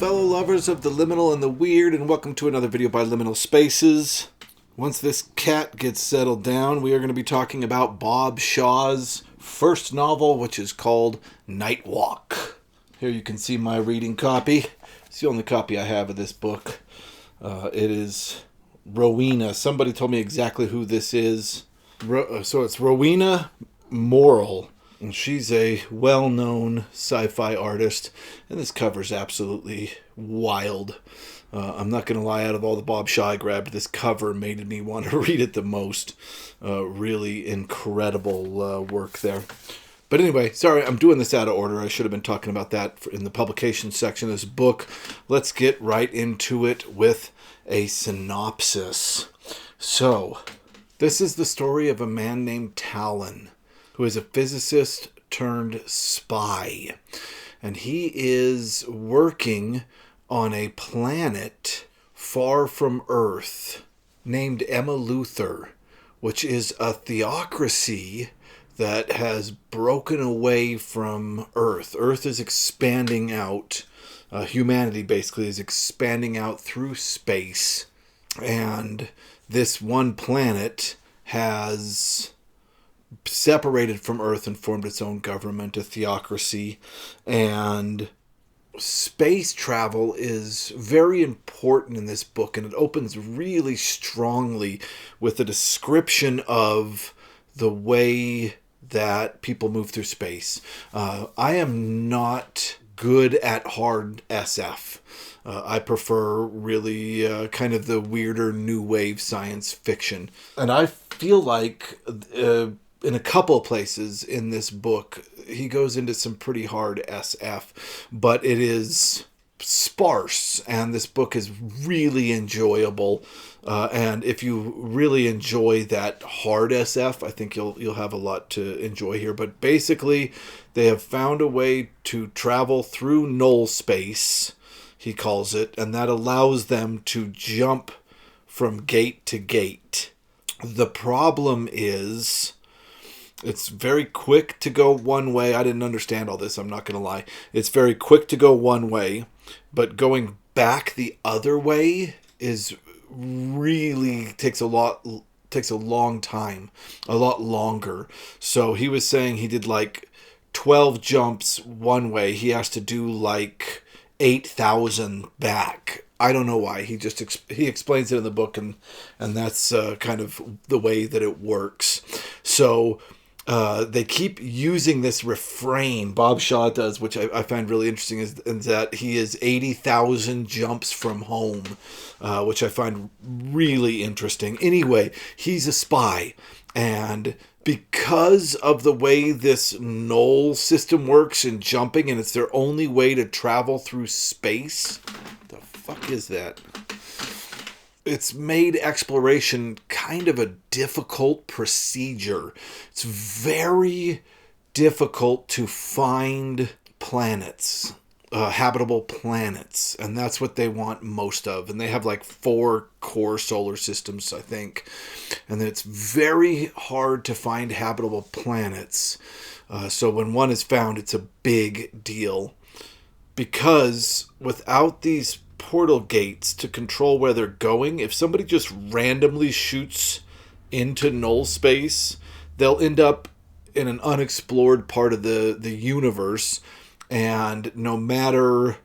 fellow lovers of the liminal and the weird, and welcome to another video by Liminal Spaces. Once this cat gets settled down, we are going to be talking about Bob Shaw's first novel, which is called Nightwalk. Here you can see my reading copy. It's the only copy I have of this book. It is Rowena. Somebody told me exactly who this is. So it's Rowena Morrill. And she's a well-known sci-fi artist, and this cover's absolutely wild. I'm not going to lie, out of all the Bob Shaw I grabbed, this cover made me want to read it the most. Really incredible work there. But anyway, sorry, I'm doing this out of order. I should have been talking about that in the publication section of this book. Let's get right into it with a synopsis. So, this is the story of a man named Talon, who is a physicist turned spy. And he is working on a planet far from Earth named Emma Luthor, which is a theocracy that has broken away from Earth. Earth is expanding out. Humanity basically is expanding out through space. And this one planet has separated from Earth and formed its own government, a theocracy. And space travel is very important in this book, and it opens really strongly with a description of the way that people move through space. I am not good at hard SF. I prefer really kind of the weirder new wave science fiction. And I feel like in a couple of places in this book, he goes into some pretty hard SF, but it is sparse, and this book is really enjoyable. And if you really enjoy that hard SF, I think you'll have a lot to enjoy here. But basically, they have found a way to travel through null space, he calls it, and that allows them to jump from gate to gate. The problem is, it's very quick to go one way. I didn't understand all this, I'm not going to lie. It's very quick to go one way, but going back the other way is really takes a long time, a lot longer. So he was saying he did like 12 jumps one way. He has to do like 8,000 back. I don't know why. He explains it in the book, and that's kind of the way that it works. So they keep using this refrain, Bob Shaw does, which I find really interesting, is that he is 80,000 jumps from home, which I find really interesting. Anyway, he's a spy, and because of the way this null system works in jumping, and it's their only way to travel through space. The fuck is that? It's made exploration kind of a difficult procedure. It's very difficult to find planets, habitable planets, and that's what they want most of. And they have like 4 core solar systems, I think. And it's very hard to find habitable planets. So when one is found, it's a big deal. Because without these portal gates to control where they're going, if somebody just randomly shoots into null space, they'll end up in an unexplored part of the universe, and no matter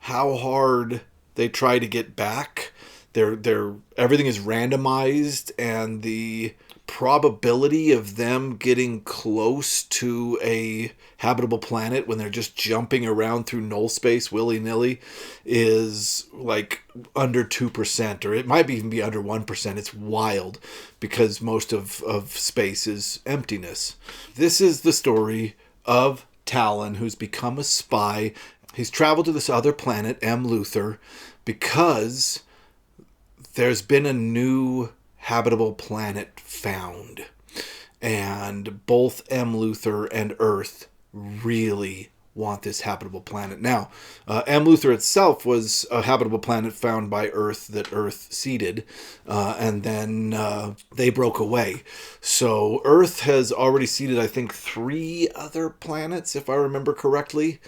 how hard they try to get back, everything is randomized, and the probability of them getting close to a habitable planet when they're just jumping around through null space willy-nilly is like under 2%, or it might even be under 1%. It's wild because most of space is emptiness. This is the story of Talon, who's become a spy. He's traveled to this other planet, M. Luthor, because there's been a new habitable planet found, and both M. Luthor and Earth really want this habitable planet. Now, M. Luthor itself was a habitable planet found by Earth that Earth seeded, and then they broke away. So Earth has already seeded, I think, 3 other planets, if I remember correctly,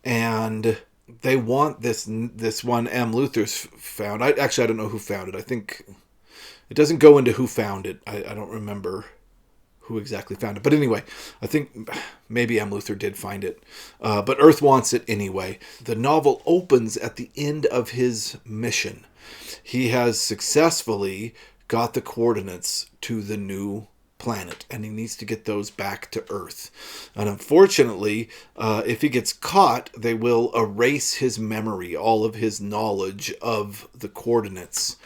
and they want this one M. Luther's found. I don't know who found it. I think it doesn't go into who found it. I don't remember who exactly found it. But anyway, I think maybe M. Luther did find it. But Earth wants it anyway. The novel opens at the end of his mission. He has successfully got the coordinates to the new planet, and he needs to get those back to Earth. And unfortunately, if he gets caught, they will erase his memory, all of his knowledge of the coordinates.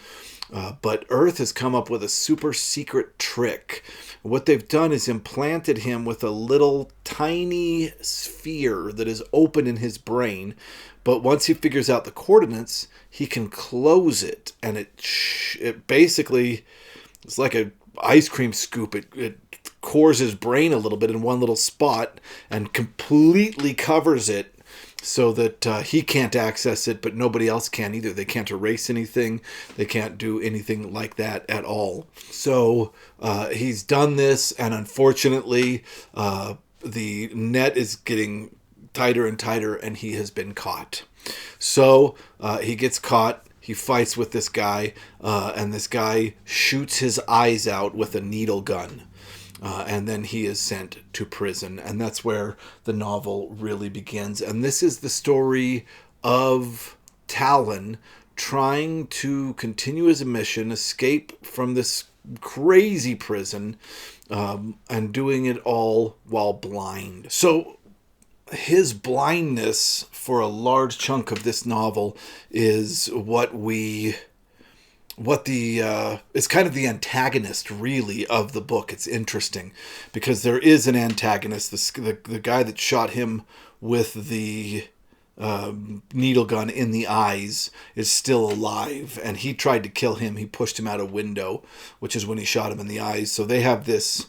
But Earth has come up with a super secret trick. What they've done is implanted him with a little tiny sphere that is open in his brain. But once he figures out the coordinates, he can close it. And it basically, it's like a ice cream scoop. It cores his brain a little bit in one little spot and completely covers it so that he can't access it, but nobody else can either. They can't erase anything. They can't do anything like that at all. So he's done this, and unfortunately, the net is getting tighter and tighter, and he has been caught. So he gets caught. He fights with this guy, and this guy shoots his eyes out with a needle gun. And then he is sent to prison. And that's where the novel really begins. And this is the story of Talon trying to continue his mission, escape from this crazy prison, and doing it all while blind. So his blindness for a large chunk of this novel is it's kind of the antagonist, really, of the book. It's interesting because there is an antagonist. The guy that shot him with the needle gun in the eyes is still alive, and he tried to kill him. He pushed him out a window, which is when he shot him in the eyes. So they have this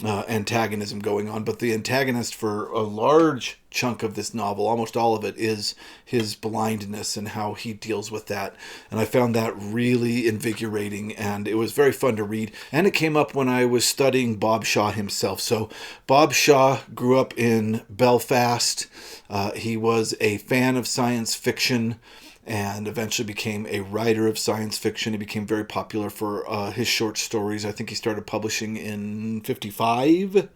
antagonism going on, but the antagonist for a large chunk of this novel, almost all of it, is his blindness and how he deals with that. And I found that really invigorating, and it was very fun to read. And it came up when I was studying Bob Shaw himself. So Bob Shaw grew up in Belfast. He was a fan of science fiction and eventually became a writer of science fiction. He became very popular for his short stories. I think he started publishing in 55,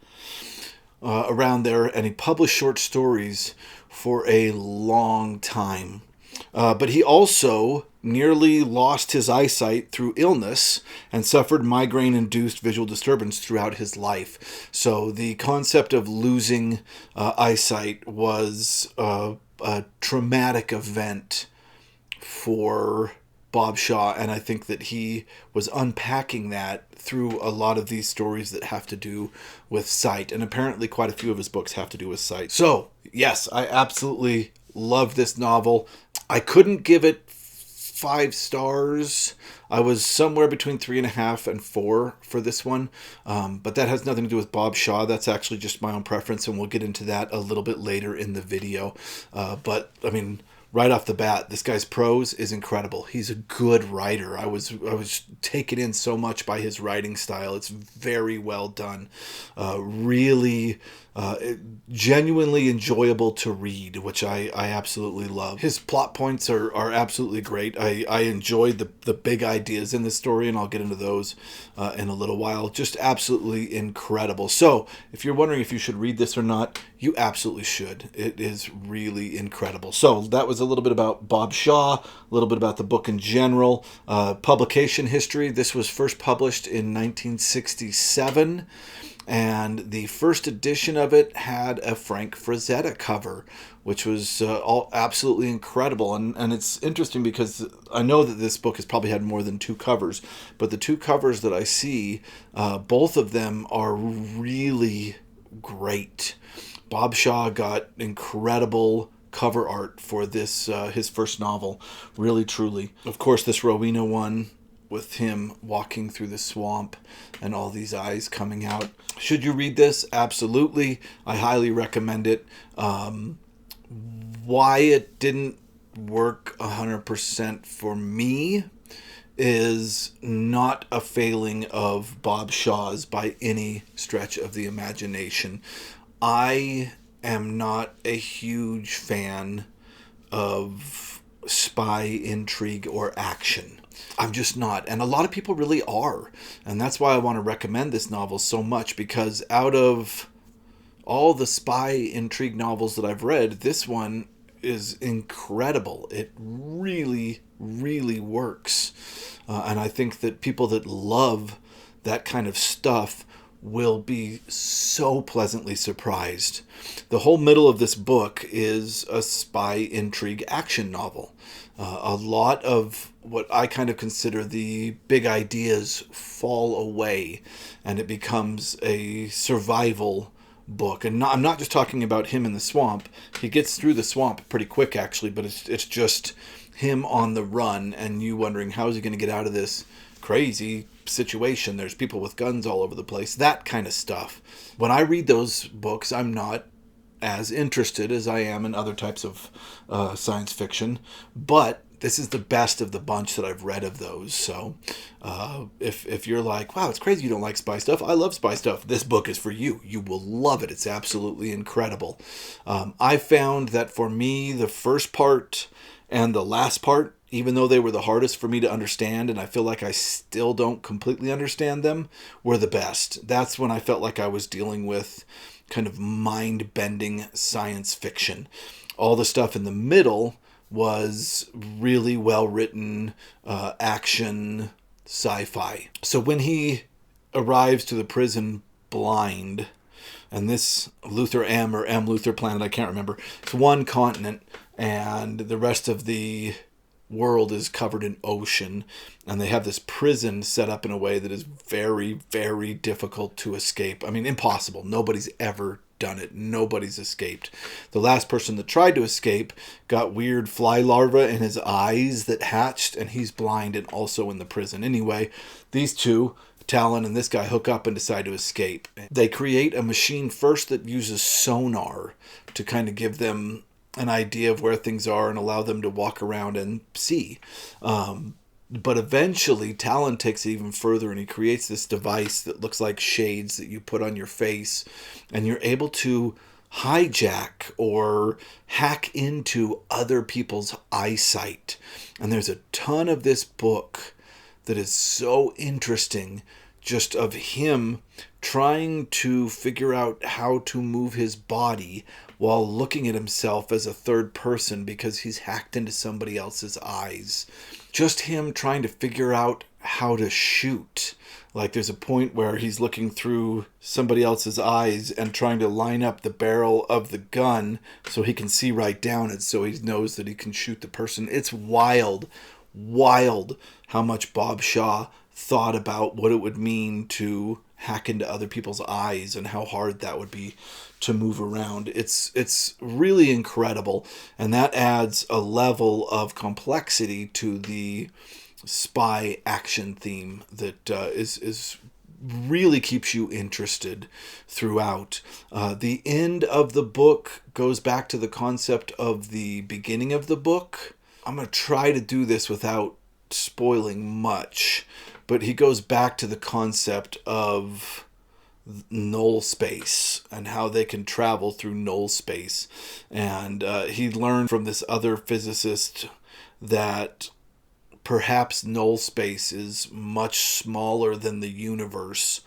around there, and he published short stories for a long time. But he also nearly lost his eyesight through illness and suffered migraine-induced visual disturbance throughout his life. So the concept of losing eyesight was a traumatic event for Bob Shaw, and I think that he was unpacking that through a lot of these stories that have to do with sight, and apparently quite a few of his books have to do with sight. So, yes, I absolutely love this novel. I couldn't give it 5 stars. I was somewhere between 3.5 and 4 for this one, but that has nothing to do with Bob Shaw. That's actually just my own preference, and we'll get into that a little bit later in the video. But, I mean, right off the bat, this guy's prose is incredible. He's a good writer. I was taken in so much by his writing style. It's very well done. Really genuinely enjoyable to read, which I absolutely love. His plot points are absolutely great. I enjoyed the big ideas in the story, and I'll get into those in a little while. Just absolutely incredible. So if you're wondering if you should read this or not, you absolutely should. It is really incredible. So that was a little bit about Bob Shaw, a little bit about the book in general. Publication history. This was first published in 1967. And the first edition of it had a Frank Frazetta cover, which was all absolutely incredible. And it's interesting because I know that this book has probably had more than 2 covers, but the 2 covers that I see, both of them are really great. Bob Shaw got incredible cover art for this, his first novel, really, truly. Of course, this Rowena one with him walking through the swamp and all these eyes coming out. Should you read this? Absolutely. I highly recommend it. Why it didn't work 100% for me is not a failing of Bob Shaw's by any stretch of the imagination. I am not a huge fan of spy, intrigue, or action. I'm just not. And a lot of people really are. And that's why I want to recommend this novel so much, because out of all the spy intrigue novels that I've read, this one is incredible. It really, really works. And I think that people that love that kind of stuff will be so pleasantly surprised. The whole middle of this book is a spy intrigue action novel. A lot of what I kind of consider the big ideas fall away, and it becomes a survival book. And I'm not just talking about him in the swamp. He gets through the swamp pretty quick, actually, but it's just him on the run and you wondering, how is he going to get out of this crazy situation? There's people with guns all over the place, that kind of stuff. When I read those books, I'm not as interested as I am in other types of science fiction, but this is the best of the bunch that I've read of those. So if you're like, wow, it's crazy you don't like spy stuff, I love spy stuff, this book is for you. You will love it. It's absolutely incredible. I found that for me, the first part and the last part, even though they were the hardest for me to understand, and I feel like I still don't completely understand them, were the best. That's when I felt like I was dealing with kind of mind-bending science fiction. All the stuff in the middle was really well-written action sci-fi. So when he arrives to the prison blind, and this Luthor M or M Luthor planet, I can't remember, it's one continent, and the rest of the world is covered in ocean, and they have this prison set up in a way that is very, very difficult to escape. I mean, impossible. Nobody's ever done it. Nobody's escaped. The last person that tried to escape got weird fly larvae in his eyes that hatched, and he's blind and also in the prison. Anyway, these two, Talon and this guy, hook up and decide to escape. They create a machine first that uses sonar to kind of give them an idea of where things are and allow them to walk around and see. But eventually Talon takes it even further, and he creates this device that looks like shades that you put on your face, and you're able to hijack or hack into other people's eyesight. And there's a ton of this book that is so interesting, just of him trying to figure out how to move his body while looking at himself as a third person because he's hacked into somebody else's eyes. Just him trying to figure out how to shoot. Like there's a point where he's looking through somebody else's eyes and trying to line up the barrel of the gun so he can see right down it, so he knows that he can shoot the person. It's wild how much Bob Shaw thought about what it would mean to hack into other people's eyes and how hard that would be to move around. It's really incredible, and that adds a level of complexity to the spy action theme that is really keeps you interested throughout. The end of the book goes back to the concept of the beginning of the book. I'm going to try to do this without spoiling much, but he goes back to the concept of null space and how they can travel through null space. And he learned from this other physicist that perhaps null space is much smaller than the universe.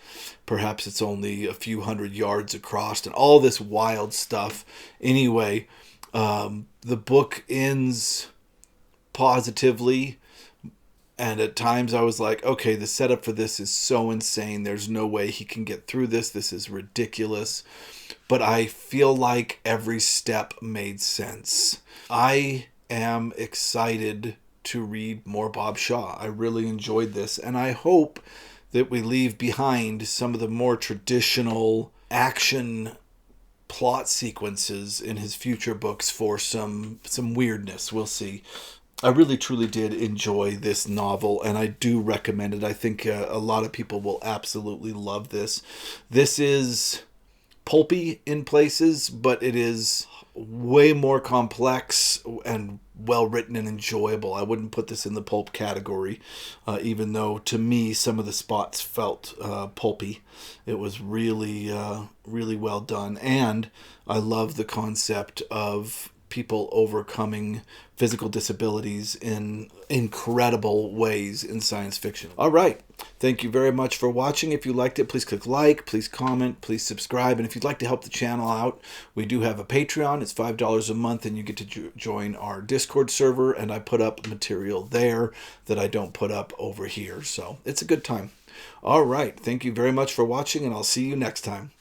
Perhaps it's only a few hundred yards across, and all this wild stuff. Anyway, the book ends positively, and at times I was like, okay, the setup for this is so insane. There's no way he can get through this. This is ridiculous. But I feel like every step made sense. I am excited to read more Bob Shaw. I really enjoyed this, and I hope that we leave behind some of the more traditional action plot sequences in his future books for some weirdness. We'll see. I really truly did enjoy this novel, and I do recommend it. I think a lot of people will absolutely love this. This is pulpy in places, but it is way more complex and well written and enjoyable. I wouldn't put this in the pulp category, even though to me some of the spots felt pulpy. It was really well done, and I love the concept of people overcoming physical disabilities in incredible ways in science fiction. All right. Thank you very much for watching. If you liked it, please click like, please comment, please subscribe. And if you'd like to help the channel out, we do have a Patreon. It's $5 a month, and you get to join our Discord server. And I put up material there that I don't put up over here. So it's a good time. All right. Thank you very much for watching, and I'll see you next time.